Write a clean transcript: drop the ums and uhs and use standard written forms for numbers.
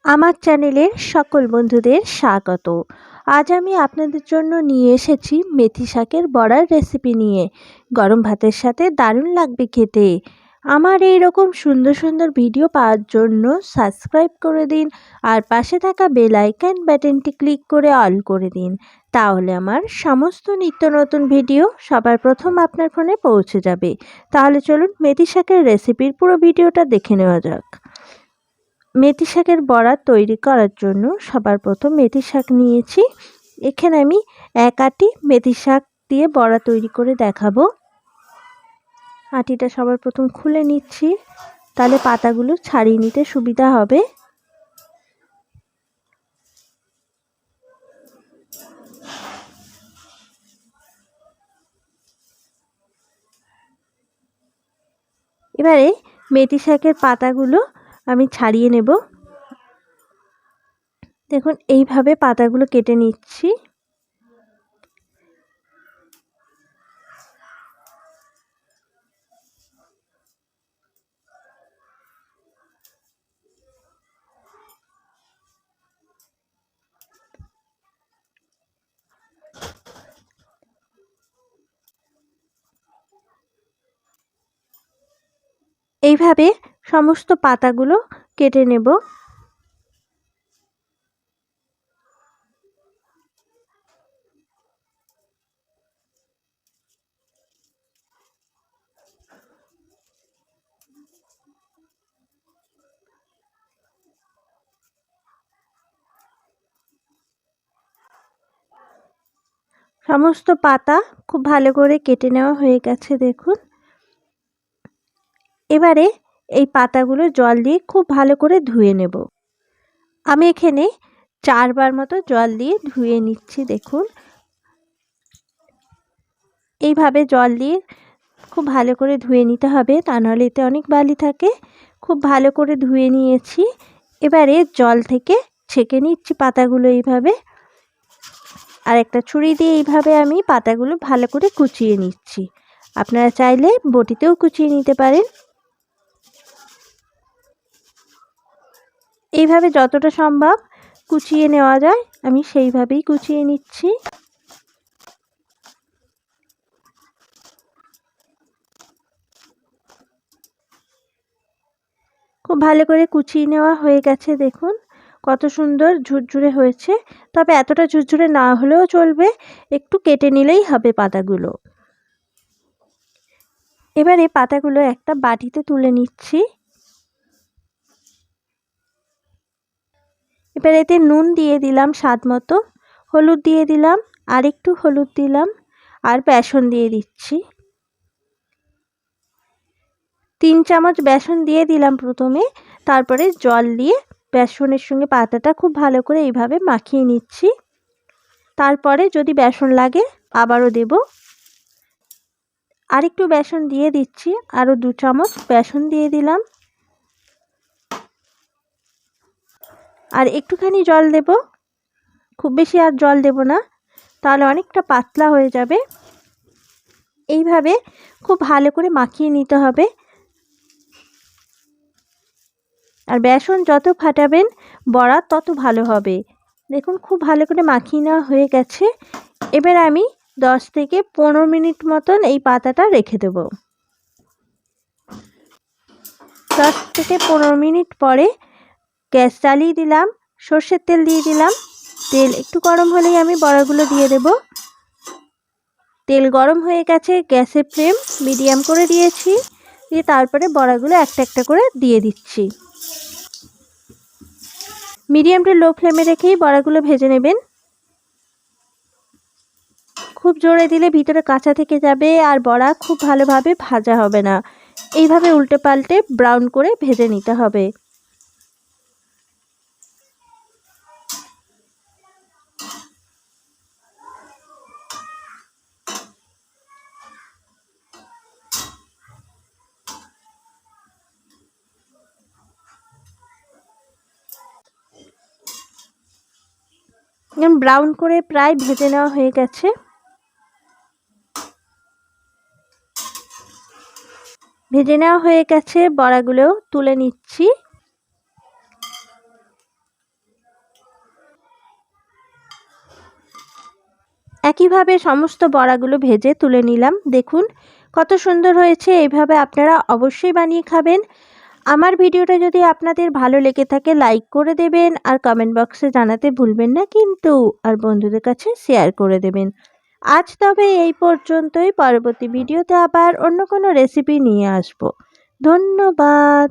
আমার চ্যানেলের সকল বন্ধুদের স্বাগত। আজ আমি আপনাদের জন্য নিয়ে এসেছি মেথি শাকের বড়ার রেসিপি নিয়ে। গরম ভাতের সাথে দারুণ লাগবে খেতে। আমার এই রকম সুন্দর সুন্দর ভিডিও পাওয়ার জন্য সাবস্ক্রাইব করে দিন আর পাশে থাকা বেল আইকন বাটনটি ক্লিক করে অল করে দিন। তাহলে আমার সমস্ত নিত্য নতুন ভিডিও সবার প্রথম আপনার ফোনে পৌঁছে যাবে। তাহলে চলুন মেথি শাকের রেসিপির পুরো ভিডিওটা দেখে নেওয়া যাক। মেথি শাকের বড়া তৈরি করার জন্য সবার প্রথম মেথি শাক নিয়েছি। এখানে আমি এক আঁটি মেথি শাক দিয়ে বড়া তৈরি করে দেখাবো। আঁটিটা সবার প্রথম খুলে নিচ্ছি, তাহলে পাতাগুলো ছাড়িয়ে নিতে সুবিধা হবে। এবারে মেথি শাকের পাতাগুলো আমি ছাড়িয়ে নেব। দেখুন এইভাবে পাতাগুলো কেটে নিচ্ছি। এইভাবে সমস্ত পাতাগুলো কেটে নেব। সমস্ত পাতা খুব ভালো করে কেটে নেওয়া হয়ে গেছে দেখুন। এবারে এই পাতাগুলো জল দিয়ে খুব ভালো করে ধুয়ে নেব। আমি এখানে 4 বার মতো জল দিয়ে ধুয়ে নিচ্ছি। দেখুন এইভাবে জল দিয়ে খুব ভালো করে ধুয়ে নিতে হবে, তা নাহলে এতে অনেক বালি থাকে। খুব ভালো করে ধুয়ে নিয়েছি। এবারে জল থেকে ছেঁকে নিচ্ছি পাতাগুলো এইভাবে। আর একটা ছুরি দিয়ে এইভাবে আমি পাতাগুলো ভালো করে কুচিয়ে নিচ্ছি। আপনারা চাইলে বটিতেও কুচিয়ে নিতে পারেন। এইভাবে যতটা সম্ভব কুচিয়ে নেওয়া যায় আমি সেইভাবেই কুচিয়ে নিচ্ছি। খুব ভালো করে কুচিয়ে নেওয়া হয়ে গেছে। দেখুন কত সুন্দর ঝুরঝুরে হয়েছে। তবে এতটা ঝুরঝুরে না হলেও চলবে, একটু কেটে নিলেই হবে পাতাগুলো। এবারে পাতাগুলো একটা বাটিতে তুলে নিচ্ছি। এবার এতে নুন দিয়ে দিলাম স্বাদ মতো, হলুদ দিয়ে দিলাম, আর একটু হলুদ দিলাম, আর বেসন দিয়ে দিচ্ছি। 3 চামচ বেসন দিয়ে দিলাম প্রথমে, তারপরে জল দিয়ে বেসনের সঙ্গে পাতাটা খুব ভালো করে এইভাবে মাখিয়ে নিচ্ছি। তারপরে যদি বেসন লাগে আবারও দেব। আর একটু বেসন দিয়ে দিচ্ছি, আরও 2 চামচ বেসন দিয়ে দিলাম, আর একটুখানি জল দেব। খুব বেশি আর জল দেব না, তাহলে অনেকটা পাতলা হয়ে যাবে। এইভাবে খুব ভালো করে মাখিয়ে নিতে হবে। আর বেসন যত ফাটাবেন বড়া তত ভালো হবে। দেখুন খুব ভালো করে মাখিয়ে নেওয়া হয়ে গেছে। এবার আমি 10 থেকে 15 মিনিট মতন এই পাতাটা রেখে দেব। 10 থেকে 15 মিনিট পরে গ্যাস জ্বালিয়ে দিলাম, সর্ষের তেল দিয়ে দিলাম। তেল একটু গরম হলেই আমি বড়াগুলো দিয়ে দেব। তেল গরম হয়ে গেছে, গ্যাসের ফ্লেম মিডিয়াম করে দিয়েছি। দিয়ে তারপরে বড়াগুলো একটা একটা করে দিয়ে দিচ্ছি। মিডিয়াম টু লো ফ্লেমে রেখেই বড়াগুলো ভেজে নেবেন। খুব জোরে দিলে ভিতরে কাঁচা থেকে যাবে আর বড়া খুব ভালোভাবে ভাজা হবে না। এইভাবে উল্টে পাল্টে ব্রাউন করে ভেজে নিতে হবে। ব্রাউন করে প্রায় ভেজে নেওয়া হয়ে গেছে। ভেজে নেওয়া হয়ে গেছে, বড়াগুলো তুলে নিচ্ছি। একইভাবে সমস্ত বড়াগুলো ভেজে তুলে নিলাম। দেখুন কত সুন্দর হয়েছে। এইভাবে আপনারা অবশ্যই বানিয়ে খাবেন। আমার ভিডিওটা যদি আপনাদের ভালো লেগে থাকে লাইক করে দেবেন আর কমেন্ট বক্সে জানাতে ভুলবেন না কিন্তু, আর বন্ধুদের কাছে শেয়ার করে দেবেন। আজ তবে এই পর্যন্তই। পরবর্তী ভিডিওতে আবার অন্য কোনো রেসিপি নিয়ে আসব। ধন্যবাদ।